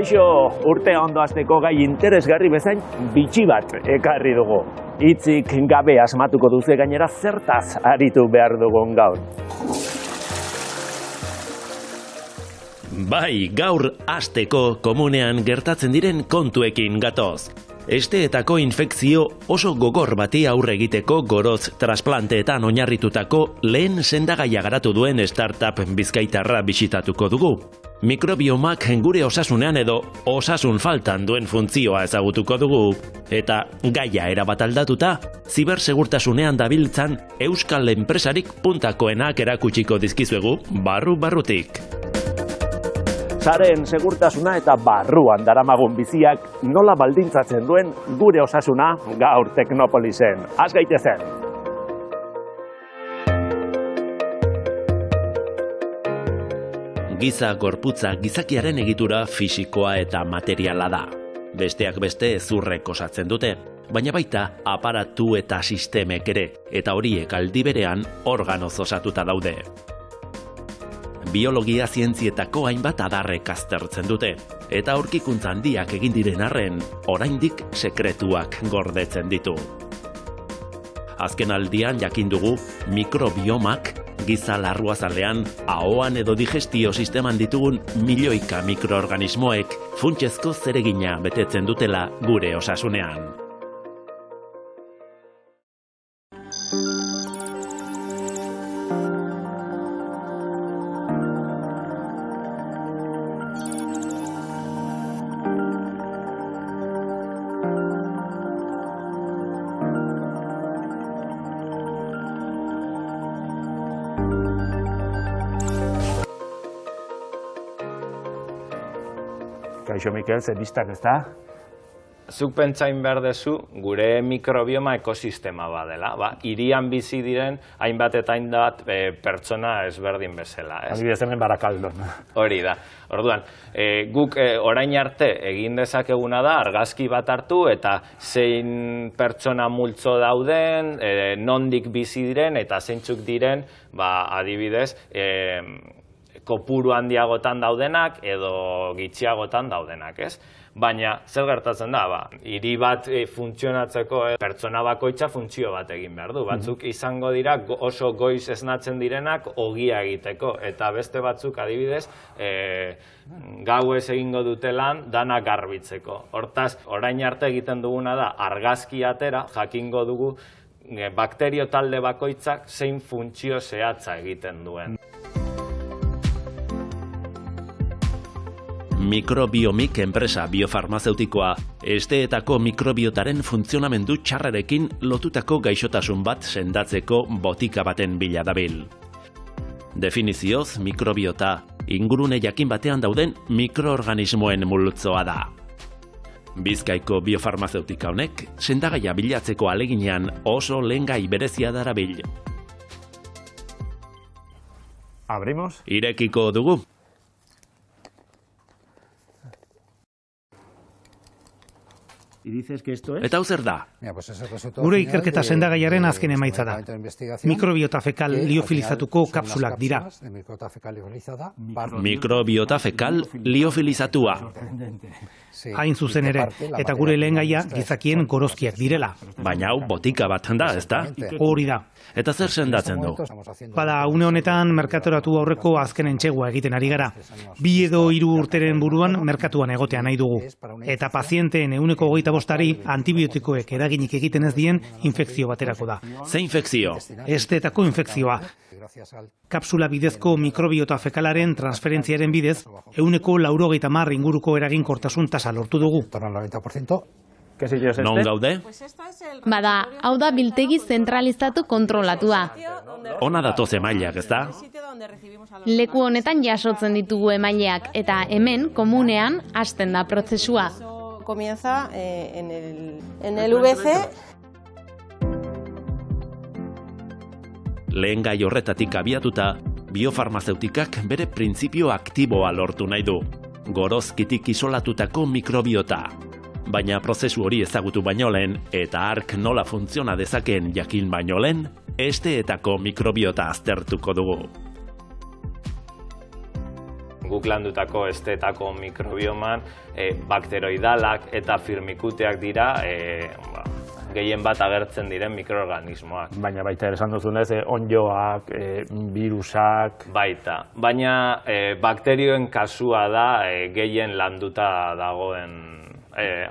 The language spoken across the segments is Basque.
Kaixo, urte ondo hasteko gai interesgarri bezain bitxi bat ekarri dugu. Hitzik gabe asmatuko duzu gainera zertaz aritu behar dugun gaur. Bai, gaur hasteko komunean gertatzen diren kontuekin gatoz. Esteetako infekzio oso gogor bati aurre egiteko goroz trasplanteetan oinarritutako lehen sendagaia garatu duen startup bizkaitarra bisitatuko dugu. Mikrobiomak gure osasunean edo osasun faltan duen funtzioa ezagutuko dugu. Eta gaia erabat aldatuta, zibersegurtasunean dabiltzan euskal enpresarik puntakoenak erakutsiko dizkizuegu barru-barrutik. Saren segurtasuna eta barruan daramagun biziak nola baldintzatzen duen gure osasuna gaur Teknopolisen. Az gaitezen! Giza gorputza gizakiaren egitura fisikoa eta materiala da. Besteak beste zurrek osatzen dute, baina baita aparatu eta sistemek ere, eta horiek aldi berean organoz osatuta daude. Biologia zientzietako hainbat adarrek aztertzen dute, eta aurkikuntza handiak egin diren arren, oraindik sekretuak gordetzen ditu. Azken aldian jakin dugu mikrobiomak giza larruazalean, ahoan edo digestio sisteman ditugun milioika mikroorganismoek funtsezko zeregina betetzen dutela gure osasunean. Kaixo Mikel, zenistak ez da? Zuk pentsain behar dezu, gure mikrobioma ekosistema badela. Hirian bizi diren hainbat eta hainbat pertsona ezberdin bezala. Adibidez hemen Barakaldon. Hori da. Orduan, guk orain arte egin dezakeguna da argazki bat hartu eta zein pertsona multzo dauden, nondik bizi diren eta zeintzuk diren, adibidez, kopuru handiagotan daudenak edo gitxiagotan daudenak, ez? Baina, zer gertatzen da, hiri bat funtzionatzeko pertsona bakoitza funtzio bat egin behar du. Batzuk izango dira oso goiz esnatzen direnak ogia egiteko, eta beste batzuk adibidez gauez egingo dute lan dana garbitzeko. Hortaz, orain arte egiten duguna da argazki atera, jakingo dugu bakterio talde bakoitzak zein funtzio zehatza egiten duen. Mikrobiomik enpresa biofarmazeutikoa, esteetako mikrobiotaren funtzionamendu txarrarekin lotutako gaixotasun bat sendatzeko botika baten bila dabil. Definizioz, mikrobiota, ingurune jakin batean dauden mikroorganismoen multzoa da. Bizkaiko biofarmazeutika honek, sendagaia bilatzeko aleginean oso lehengai berezia darabil. Abrimos? Irekiko dugu. Eta hau zer da? Gure ikerketa sendagaiaren azken emaitza da. Mikrobiota fekal liofilizatuko kapsulak dira. Mikrobiota fekal liofilizatua. Hain zuzen ere, eta gure lehengaia gizakien gorozkiak direla. Baina hau botika bat da, ez da? Hori da. Eta zer sendatzen du? Bada, une honetan merkatoratu aurreko azken entxegua egiten ari gara. 2 edo 3 urteren buruan merkatuan egotea nahi dugu. Eta pazienteen 125 antibiotikoek eraginik egiten ez dien infekzio baterako da. Ze infekzio? Esteetako infekzioa. Kapsula bidezko mikrobiota fekalaren transferentziaren bidez, 90% inguruko eraginkortasun tasa lortu dugu. Non gaude? Bada, hau da biltegi zentralizatu kontrolatua. Ona datoz emaileak, ez da? Leku honetan jasotzen ditugu emaileak eta hemen komunean hasten da prozesua. Comienza en el VC. Lehen gai horretatik abiatuta, biofarmazeutikak bere printzipio aktiboa lortu nahi du. Gorozkitik isolatutako mikrobiota. Baina prozesu hori ezagutu baino lehen eta ark nola funtziona dezakeen jakin baino lehen, esteetako mikrobiota aztertuko dugu. guk landutako estetako mikrobioman bakteroidalak eta firmikuteak dira gehien bat agertzen diren mikroorganismoak. Baina baita ere esan duzunez, onddoak, virusak... Baita, baina bakterioen kasua da gehien landuta dagoen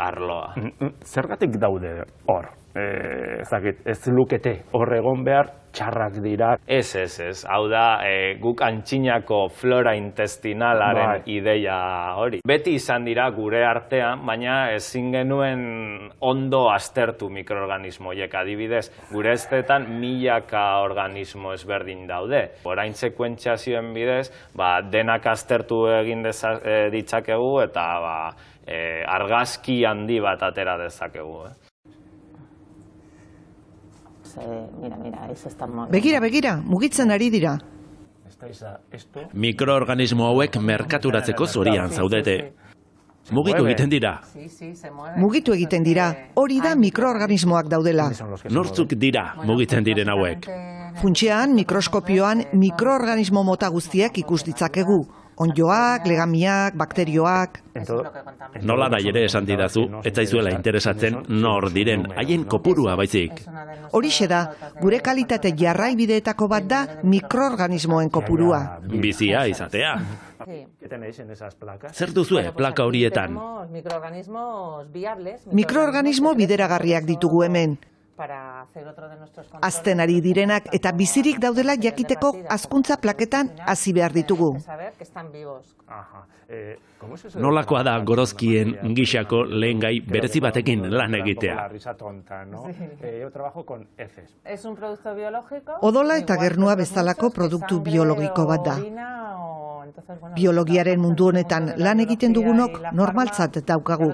arloa. Zergatik daude hor? Ez lukete hor egon behar, txarrak dira. Ez. Hau da, guk antxinako flora intestinalaren ideia hori. Beti izan dira gure artean, baina ezin genuen ondo aztertu mikroorganismoiek. Adibidez, gure estetan milaka organismo ezberdin daude. Orain sekuentziazioen bidez, denak aztertu egin ditzakegu eta argazki handi bat atera dezakegu. Begira, mugitzen ari dira. Mikroorganismo hauek merkaturatzeko zorian zaudete. Mugitu egiten dira. Hori da mikroorganismoak daudela. Nortzuk dira mugitzen diren hauek? Funtsean, mikroskopioan mikroorganismo mota guztiak ikus ditzakegu. Onddoak, legamiak, bakterioak... Nola nahi ere esan didazu, ez zaizuela interesatzen nor diren haien kopurua baizik. Horixe da, gure kalitate jarraibideetako bat da mikroorganismoen kopurua. Bizia izatea. Zer duzue plaka horietan? Mikroorganismo bideragarriak ditugu hemen. Hazten ari direnak eta bizirik daudela jakiteko hazkuntza plaketan hasi behar ditugu. Nolakoa da gorozkien gisako lehen gai berezi batekin lan egitea? Odola eta gernua bezalako produktu biologiko bat da. Biologiaren mundu honetan lan egiten dugunok normaltzat daukagu.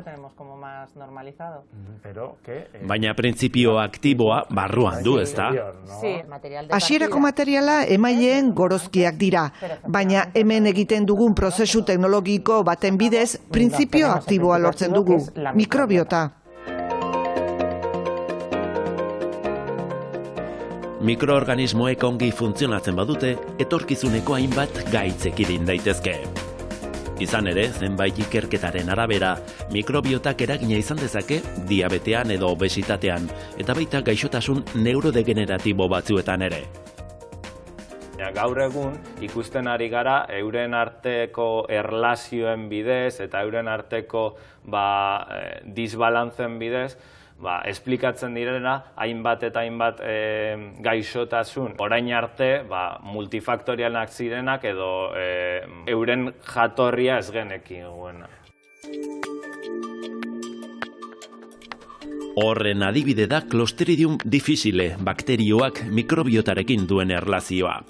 Baina printzipio aktiboa barruan du, ezta? Hasierako materiala emaileen gorozkiak dira, baina hemen egiten dugun prozesu teknologiko baten bidez, printzipio aktiboa lortzen dugu, mikrobiota. Mikroorganismoek ongi funtzionatzen badute, etorkizuneko hainbat gaitz ekidin daitezke. Izan ere, zenbait ikerketaren arabera, mikrobiotak eragina izan dezake diabetean edo obesitatean, eta baita gaixotasun neurodegeneratibo batzuetan ere. Gaur egun ikusten ari gara euren arteko erlazioen bidez eta euren arteko disbalantzen bidez esplikatzen direna hainbat eta hainbat gaixotasun orain arte multifaktorialak zirenak edo euren jatorria ez genekin guena. Horren adibide da Clostridium difficile bakterioak mikrobiotarekin duen erlazioa.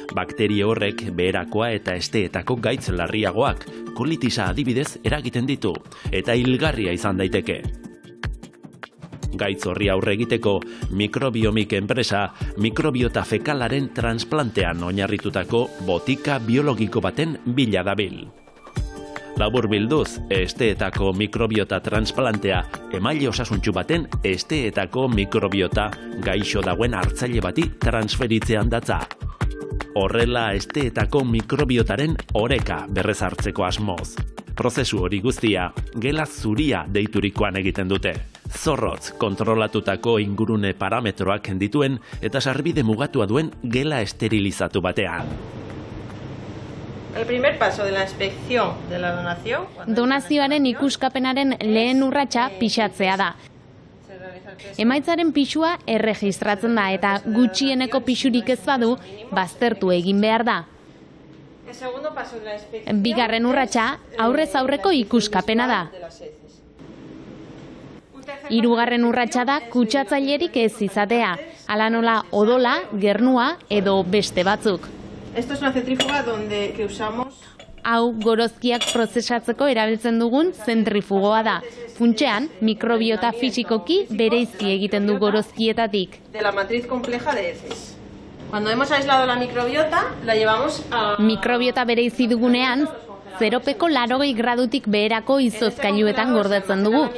Bakterio horrek beherakoa eta esteetako gaitz larriagoak, kolitisa adibidez eragiten ditu, eta hilgarria izan daiteke. Gaitz horri aurre egiteko, Mikrobiomik enpresa mikrobiota fekalaren transplantean oinarritutako botika biologiko baten bila dabil. Labur bilduz, esteetako mikrobiota transplantea emaile osasuntsu baten esteetako mikrobiota gaixo dagoen hartzaile bati transferitzean datza. Horrela esteetako mikrobiotaren oreka berrezartzeko asmoz. Prozesu hori guztia, gela zuria deiturikoan egiten dute. Zorrotz kontrolatutako ingurune parametroak dituen eta sarbide mugatua duen gela esterilizatu batean. El primer paso de la inspección de la donación. Donazioaren ikuskapenaren lehen urratsa pixatzea da. Emaitzaren pisua erregistratzen da eta gutxieneko pisurik ez badu baztertu egin behar da. Bigarren urratsa aurrez aurreko ikuskapena da. Hirugarren urratsa da kutsatzailerik ez izatea, hala nola odola, gernua edo beste batzuk. Esto es una centrífuga donde que usamos. Hau gorozkiak prozesatzeko erabiltzen dugun zentrifugoa da. Funtsean, mikrobiota fisikoki bereizki egiten du gorozkietatik. De la matriz compleja de heces. Cuando hemos aislado la microbiota, la llevamos a... Mikrobiota bereizi dugunean, 0,80 gradutik beherako izozkailuetan gordetzen dugu.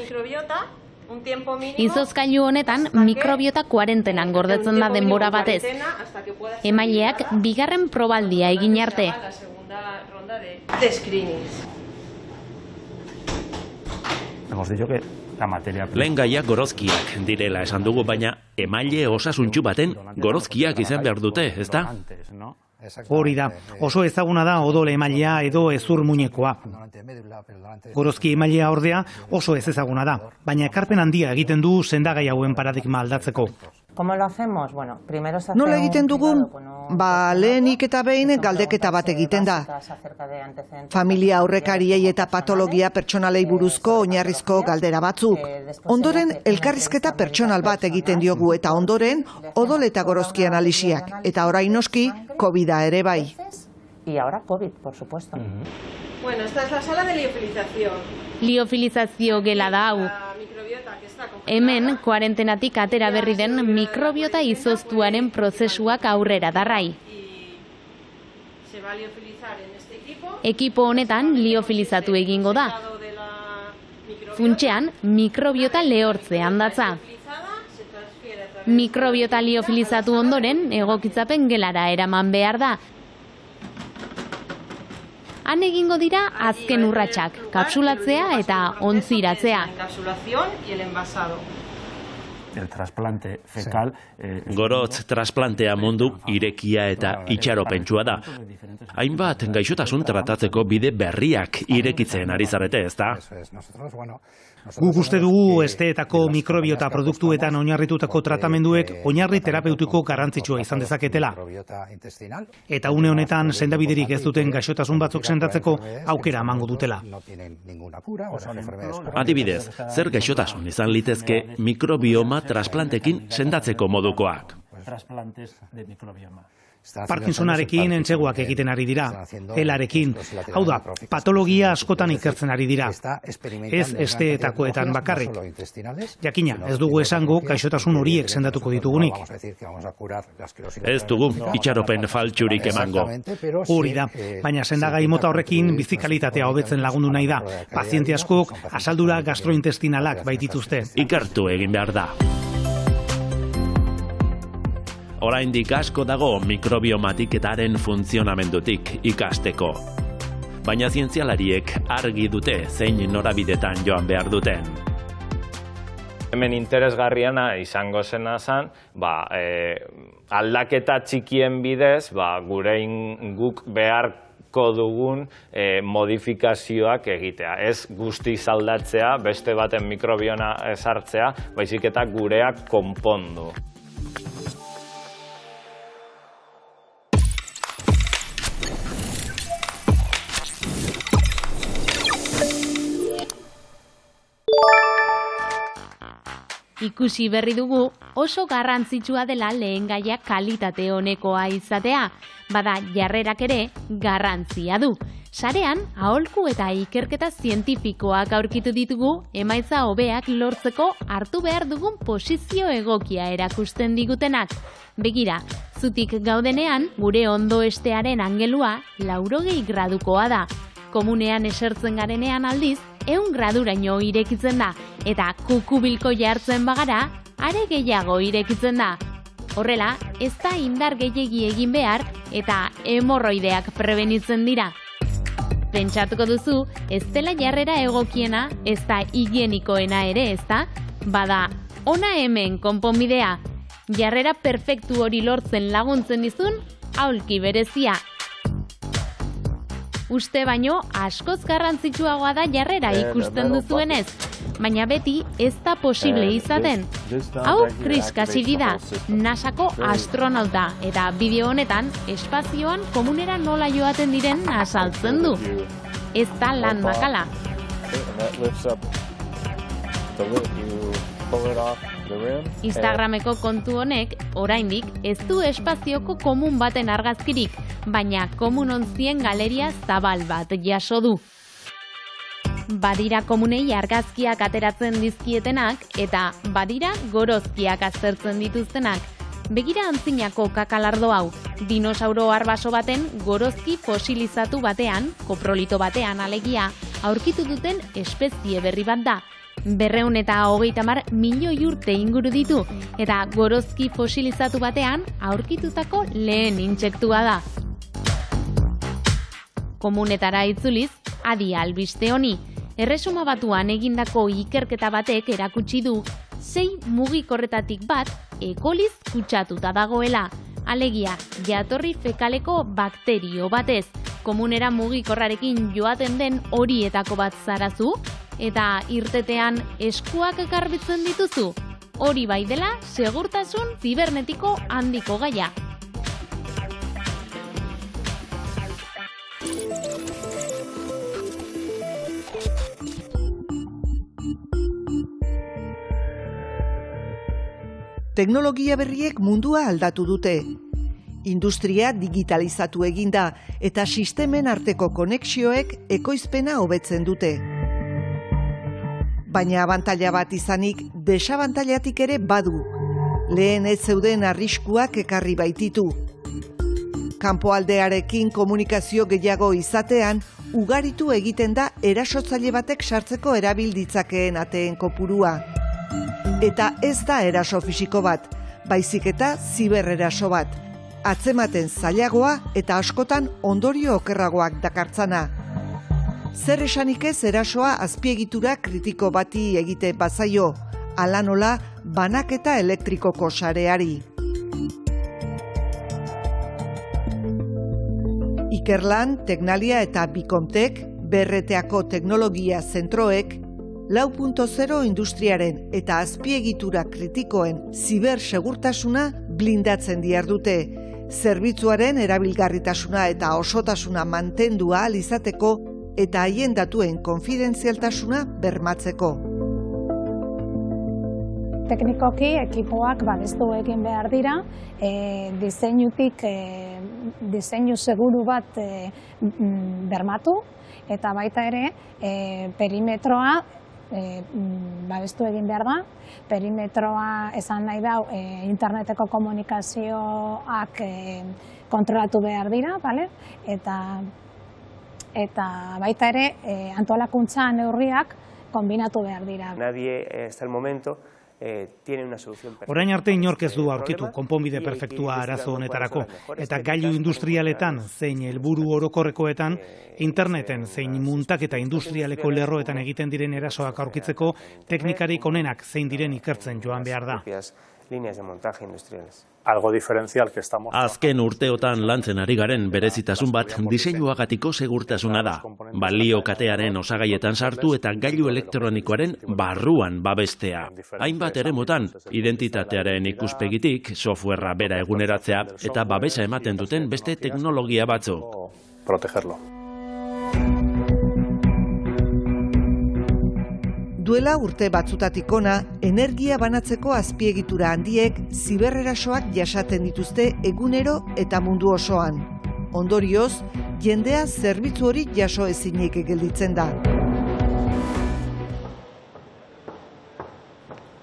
Izozkailu honetan mikrobiota kuarentenan gordetzen da denbora batez. Emaileak bigarren probaldia egin arte. ronda de screenings. Hemos dicho que la materia... Lehen gaiak gorozkiak direla esan dugu, baina emaile osasuntxu baten gorozkiak izan behar dute, ezta? Hori da, oso ezaguna da odol emailea edo hezur muñekoa. Gorozki emailea ordea oso ez ezaguna da, baina ekarpen handia egiten du sendagai hauen paradigma aldatzeko. Nola egiten dugun? Lehenik eta behin galdeketa bat egiten da. Familia aurrekariei eta patologia pertsonalei buruzko oinarrizko galdera batzuk. Ondoren elkarrizketa pertsonal bat egiten diogu eta ondoren odol eta gorozki analisiak. Eta orain noski, COVID-a ere bai. Y ahora COVID, por supuesto. Bueno, esta es la sala de liofilización. Liofilizazio gela da hau. Hemen, kuarentenatik atera berri den mikrobiota izoztuaren prozesuak aurrera darrai. Ekipo honetan liofilizatu egingo da. Funtsean, mikrobiota lehortzean datza. Mikrobiota liofilizatu ondoren, egokitzapen gelara eraman behar da. Han egingo dira azken urratsak, kapsulatzea eta ontziratzea. El trasplante fecal... Gorotz trasplantea mundu irekia eta itxaropentsua da. Hainbat gaixotasun tratatzeko bide berriak irekitzen ari zarete, ezta? Guk uste dugu esteetako mikrobiota produktuetan oinarritutako tratamenduek oinarri terapeutiko garrantzitsua izan dezaketela. Eta une honetan sendabiderik ez duten gaixotasun batzuk sendatzeko aukera emango dutela. Adibidez, zer gaixotasun izan litezke mikrobioma trasplantekin sendatzeko modukoak? Trasplantes de microbioma. Parkinsonarekin entseguak egiten ari dira, elarekin. Hau da, patologia askotan ikertzen ari dira. Ez esteetakoetan bakarrik. Jakina, ez dugu esango gaixotasun horiek sendatuko ditugunik. Ez dugu itxaropen faltsurik emango. Hori da, baina sendagai mota horrekin bizikalitatea hobetzen lagundu nahi da. Paziente askok asaldura gastrointestinalak baitituzte. Ikertu egin behar da. Oraindik asko dago mikrobiomatiketaren funtzionamendutik ikasteko. Baina zientzialariek argi dute zein norabidetan joan behar duten. Hemen interesgarriana izango zena zen, aldaketa txikien bidez, guk beharko dugun modifikazioak egitea. Ez guztiz aldatzea, beste baten mikrobiona ezartzea, baizik eta gureak konpondu. Ikusi berri dugu oso garrantzitsua dela lehengaia kalitate honekoa izatea, bada jarrerak ere garrantzia du. Sarean, aholku eta ikerketa zientifikoak aurkitu ditugu emaitza hobeak lortzeko hartu behar dugun posizio egokia erakusten digutenak. Begira, zutik gaudenean gure ondoestearen angelua 80 gradukoa da. Komunean esertzen garenean aldiz, 100 graduraino irekitzen da, eta kukubilko jartzen bagara, are gehiago irekitzen da. Horrela, ez da indar gehiegi egin behar, eta hemorroideak prebenitzen dira. Pentsatuko duzu, ez dela jarrera egokiena, ez da higienikoena ere, ez da? Bada, ona hemen konponbidea. Jarrera perfektu hori lortzen laguntzen dizun, aholki berezia. Uste baino askoz garrantzitsuagoa da jarrera ikusten duzuenez, baina beti ez da posible izaten. Hau Chris Cassidy da, NASAko astronauta, eta bideo honetan espazioan komunera nola joaten diren azaltzen du. Ez da lan makala. Instagrameko kontu honek, oraindik, ez du espazioko komun baten argazkirik, baina komunontzien galeria zabal bat jaso du. Badira komunei argazkiak ateratzen dizkietenak, eta badira gorozkiak aztertzen dituztenak. Begira antzinako kakalardo hau, dinosauro arbaso baten gorozki fosilizatu batean, koprolito batean alegia, aurkitu duten espezie berri bat da. 230 milioi urte inguru ditu, eta gorozki fosilizatu batean aurkitutako lehen intsektua da. Komunetara itzuliz, adi albiste honi. Erresuma Batuan egindako ikerketa batek erakutsi du 6 mugikorretatik bat ekoliz kutsatuta dagoela. Alegia, jatorri fekaleko bakterio batez. Komunera mugikorrarekin joaten den horietako bat zarazu, eta irtetean eskuak garbitzen dituzu. Hori bai dela, segurtasun zibernetiko handiko gaia. Teknologia berriek mundua aldatu dute. Industria digitalizatu eginda eta sistemen arteko konexioek ekoizpena hobetzen dute. Baina abantaila bat izanik, desabantailatik ere badu. Lehen ez zeuden arriskuak ekarri baititu. Kanpoaldearekin komunikazio gehiago izatean, ugaritu egiten da erasotzaile batek sartzeko erabil ditzakeen ateen kopurua. Eta ez da eraso fisiko bat, baizik eta zibereraso bat. Atzematen zailagoa eta askotan ondorio okerragoak dakartzana. Zer esanik ez erasoa azpiegitura kritiko bati egite bazaio, hala nola banaketa elektrikoko sareari. Ikerlan, Tecnalia eta Bicomtek, BRTako teknologia zentroek, 4.0 industriaren eta azpiegitura kritikoen zibersegurtasuna blindatzen dihardute, zerbitzuaren erabilgarritasuna eta osotasuna mantendu ahal izateko eta haien datuen konfidentzialtasuna bermatzeko. Teknikoki ekipoak babestu egin behar dira, diseinutik diseinu seguru bat bermatu, eta baita ere perimetroa babestu egin behar da. Perimetroa esan nahi dau interneteko komunikazioak kontrolatu behar dira, vale? Eta baita ere antolakuntza neurriak kombinatu behar dira. Nadie hasta el momento tiene una solución perfecta. Orain arte inork ez du aurkitu konponbide perfektua arazo honetarako, eta gailu industrialetan zein helburu orokorrekoetan, interneten zein muntaketa industrialeko lerroetan egiten diren erasoak aurkitzeko teknikarik onenak zein diren ikertzen joan behar da. Líneas de montaje industriales. Algo diferencial que estamos. Azken urteotan lantzen ari garen berezitasun bat diseinuagatiko segurtasuna da. Balio katearen osagaietan sartu eta gailu elektronikoaren barruan babestea. Hainbat eremutan, identitatearen ikuspegitik, softwarea bera eguneratzea eta babesa ematen duten beste teknologia batzu. Protegerlo. Duela urte batzutatik ona, energia banatzeko azpiegitura handiek ziberrerasoak jasaten dituzte egunero eta mundu osoan. Ondorioz, jendea zerbitzu hori jaso ezinik gelditzen da.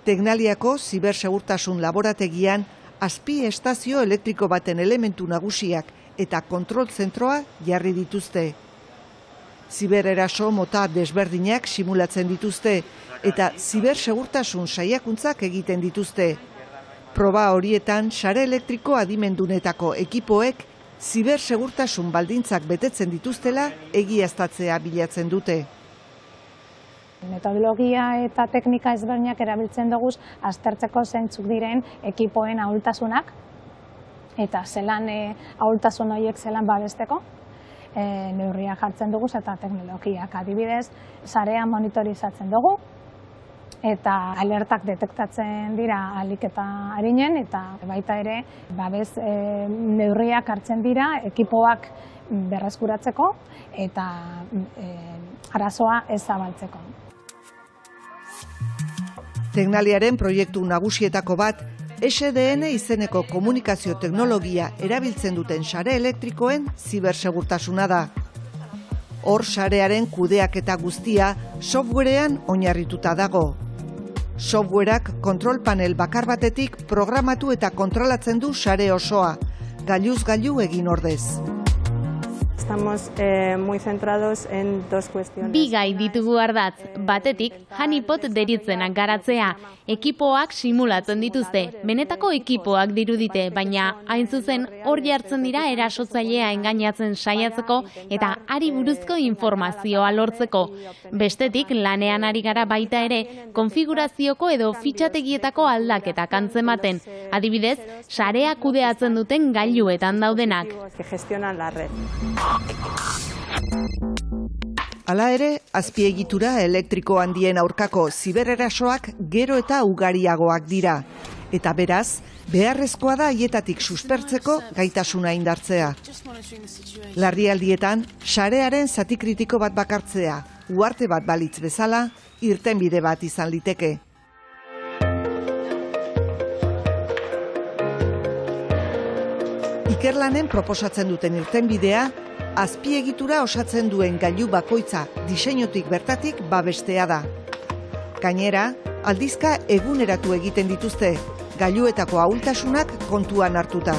Tecnaliako zibersegurtasun laborategian azpi estazio elektriko baten elementu nagusiak eta kontrol zentroa jarri dituzte. Zibereraso mota desberdinak simulatzen dituzte eta zibersegurtasun saiakuntzak egiten dituzte. Proba horietan sare elektriko adimendunetako ekipoek zibersegurtasun baldintzak betetzen dituztela egiaztatzea bilatzen dute. Metodologia eta teknika ezberdinak erabiltzen dugu aztertzeko zeintzuk diren ekipoen ahultasunak eta zelan ahultasun horiek zelan babesteko. Neurriak jartzen dugu eta teknologiak adibidez, sarea monitorizatzen dugu eta alertak detektatzen dira ahalik eta arinen eta baita ere babes neurriak hartzen dira ekipoak berreskuratzeko eta arazoa ez zabaltzeko. Tecnaliaren proiektu nagusietako bat SDN izeneko komunikazio teknologia erabiltzen duten sare elektrikoen zibersegurtasuna da. Hor sarearen kudeaketa guztia softwarean oinarrituta dago. Softwareak kontrol panel bakar batetik programatu eta kontrolatzen du sare osoa, gailuz gailu egin ordez. Estamos muy centrados en dos cuestiones. Bi gai ditugu ardatz, batetik honeypot deritzenak garatzea. Ekipoak simulatzen dituzte, benetako ekipoak dirudite, baina hain zuzen hor jartzen dira erasotzailea engainatzen saiatzeko eta ari buruzko informazioa lortzeko. Bestetik lanean ari gara baita ere, konfigurazioko edo fitxategietako aldaketak antzematen. Adibidez, sarea kudeatzen duten gailuetan daudenak. Que gestionan la red. Hala ere, azpiegitura elektriko handien aurkako zibererasoak gero eta ugariagoak dira. Eta beraz, beharrezkoa da haietatik suspertzeko gaitasuna indartzea. Larrialdietan, sarearen zati kritiko bat bakartzea, uharte bat balitz bezala, irtenbide bat izan liteke. Ikerlanen proposatzen duten irtenbidea, azpiegitura osatzen duen gailu bakoitza diseinotik bertatik babestea da. Gainera, aldizka eguneratu egiten dituzte, gailuetako ahultasunak kontuan hartuta.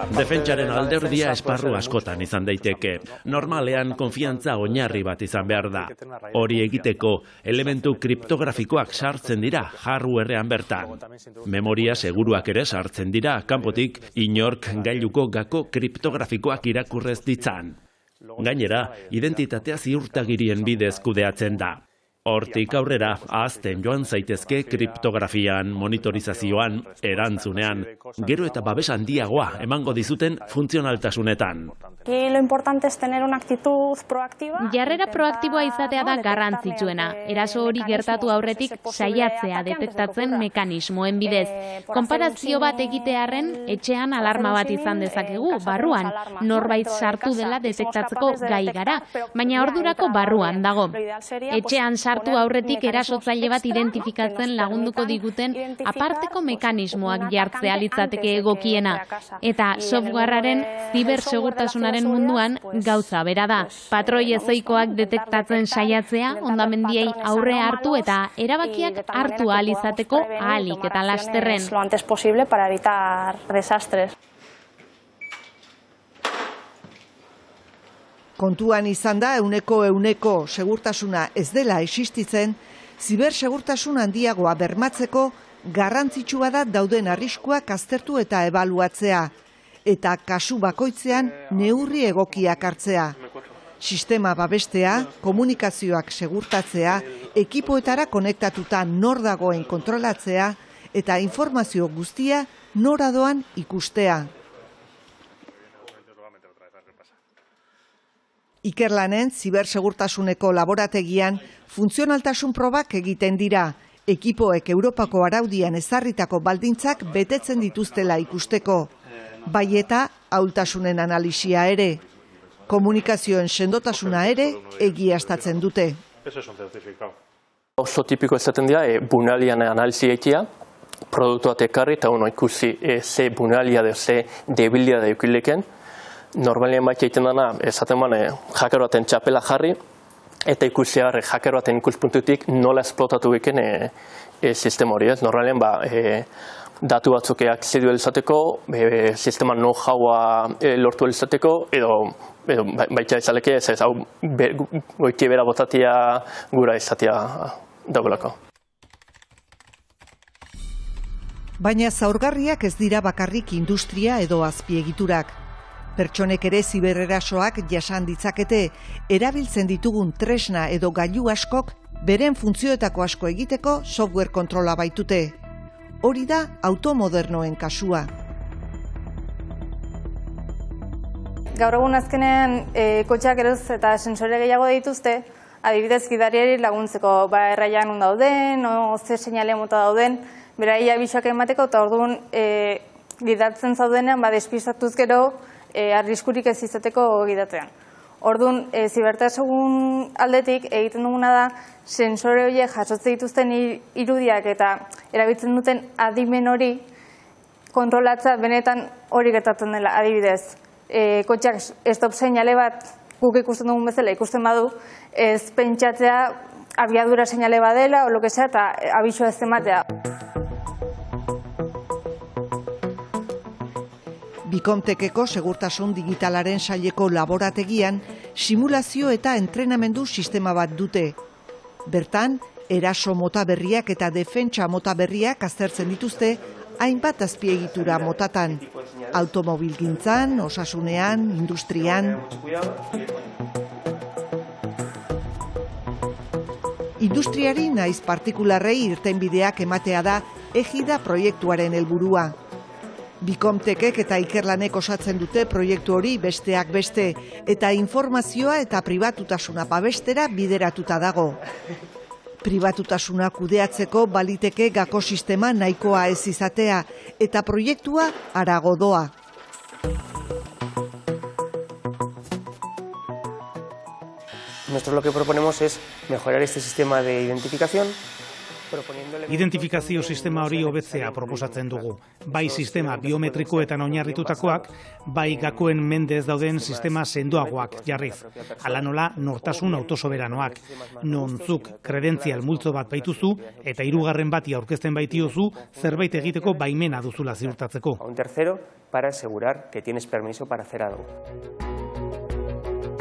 Defentsaren alderdia esparru askotan izan daiteke. Normalean konfiantza oinarri bat izan behar da. Hori egiteko elementu kriptografikoak sartzen dira hardwarean bertan. Memoria seguruak ere sartzen dira kanpotik inork gailuko gako kriptografikoak irakurrez ditzan. Gainera, identitatea ziurtagirien bidez kudeatzen da. Hortik aurrera, ahazten joan zaitezke kriptografian, monitorizazioan, erantzunean, gero eta babes handiagoa emango dizuten funtzionaltasunetan. Aquí lo importante es tener una actitud proactiva. Jarrera proaktiboa izatea da garrantzitsuena. Eraso hori gertatu aurretik saiatzea detektatzen mekanismoen bidez. Konparazio bat egitearren etxean alarma bat izan dezakegu barruan. Norbait sartu dela detektatzeko gai gara, baina ordurako barruan dago. Etxean sartu aurretik erasotzaile bat identifikatzen lagunduko diguten aparteko mekanismoak jartzea litzateke egokiena. Eta softwarearen zibersegurtasunaren munduan gauza bera da. Patroi ezoikoak detektatzen saiatzea, hondamendiei aurre hartu eta erabakiak hartu ahal izateko ahalik eta lasterren. Lo antes posible para evitar desastres. Kontuan izan da 100% segurtasuna ez dela existitzen, zibersegurtasun handiagoa bermatzeko garrantzitsua da dauden arriskuak aztertu eta ebaluatzea, eta kasu bakoitzean neurri egokiak hartzea. Sistema babestea, komunikazioak segurtatzea, ekipoetara konektatuta nor dagoen kontrolatzea, eta informazio guztia nora doan ikustea. Ikerlanen zibersegurtasuneko laborategian funtzionaltasun probak egiten dira, ekipoek Europako araudian ezarritako baldintzak betetzen dituztela ikusteko, bai eta ahultasunen analisia ere. Komunikazioen sendotasuna ere egiaztatzen dute. Oso tipiko esaten dira, bunalian analisi egitea, produktuak ekarri eta ikusi ze bunalia da, ze debilia da eukileken. Normalean baita egiten dena, esaten hacker baten txapela jarri, eta ikusi hacker baten ikuspuntutik nola esplotatu eken sistema hori. Normalean datu batzuk akzedu izateko, sistema know-howa lortu izateko, edo baita izaleke ez hau goiti bera botatia gura izatea dagoelako. Baina zaurgarriak ez dira bakarrik industria edo azpiegiturak. Pertsonek ere zibererasoak jasan ditzakete, erabiltzen ditugun tresna edo gailu askok beren funtzioetako asko egiteko software kontrola baitute. Hori da automodernoen kasua. Gaur egun azkenean kotxeak eroz eta sensore gehiago dituzte, adibidez gidariari laguntzeko erraian non dauden, ze seinale mota dauden, beraia abisuak emateko eta orduan gidatzen zaudenean despistatuz gero arriskurik ez izateko gidatean. Orduan, zibertasun aldetik egiten duguna da sensore horiek jasotzen dituzten irudiak eta erabiltzen duten adimen hori kontrolatza benetan hori gertatzen dela. Adibidez, kotxeak stop seinale bat guk ikusten dugun bezala ikusten badu, ez pentsatzea abiadura seinale badela o lo que sea eta abisua ez ematea. Bicomtekeko segurtasun digitalaren saileko laborategian simulazio eta entrenamendu sistema bat dute. Bertan, eraso mota berriak eta defentsa mota berriak aztertzen dituzte hainbat azpiegitura motatan. Automobilgintzan, osasunean, industrian. Industriari naiz partikularrei irtenbideak ematea da Egida proiektuaren helburua. Bicomtekek eta Ikerlanek osatzen dute proiektu hori besteak beste, eta informazioa eta pribatutasuna babestera bideratuta dago. Pribatutasuna kudeatzeko baliteke gako sistema nahikoa ez izatea, eta proiektua harago doa. Nosotros lo que proponemos es mejorar este sistema de identificación. Identifikazio sistema hori hobetzea proposatzen dugu. Bai sistema biometrikoetan oinarritutakoak, bai gakoen mendez dauden sistema sendoagoak jarriz. Hala nola, nortasun autosoberanoak. Nontzuk kredentzial multzo bat baituzu eta hirugarren bati aurkezten baitiozu zerbait egiteko baimena duzula ziurtatzeko. A un tercero para asegurar que tienes permiso para hacer algo.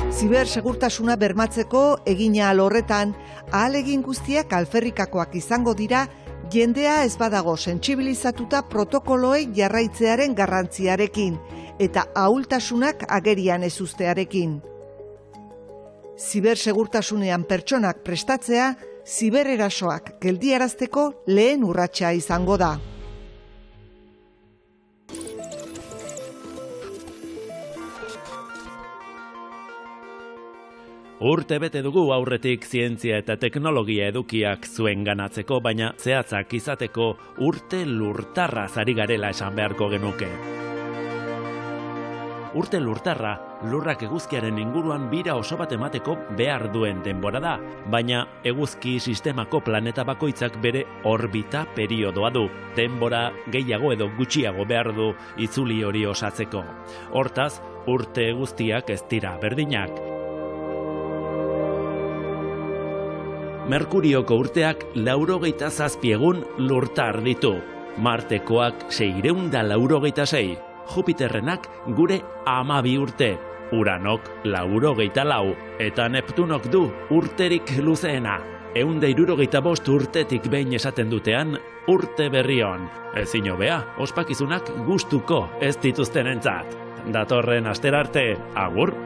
Zibersegurtasuna bermatzeko egina alorretan, ahalegin guztiak alferrikakoak izango dira, jendea ez badago sentsibilizatuta protokoloei jarraitzearen garrantziarekin, eta ahultasunak agerian ez uztearekin. Zibersegurtasunean pertsonak prestatzea, zibererasoak geldiarazteko lehen urratsa izango da. Urte bete dugu aurretik zientzia eta teknologia edukiak zuen ganatzeko, baina zehatzak izateko urte lurtarra ari garela esan beharko genuke. Urte lurtarra, lurrak eguzkiaren inguruan bira oso bat emateko behar duen denbora da, baina eguzki sistemako planeta bakoitzak bere orbita periodoa du, denbora gehiago edo gutxiago behar du itzuli hori osatzeko. Hortaz, urte guztiak ez dira berdinak. Merkurioko urteak 87 egun lurtar ditu. Martekoak 696, Jupiterrenak gure 12 urte, Uranok 94 eta Neptunok du urterik luzeena. 165 urtetik behin esaten dutean urte berrion. Ezin hobea, ospakizunak gustuko ez dituztenentzat. Datorren asterarte, agur!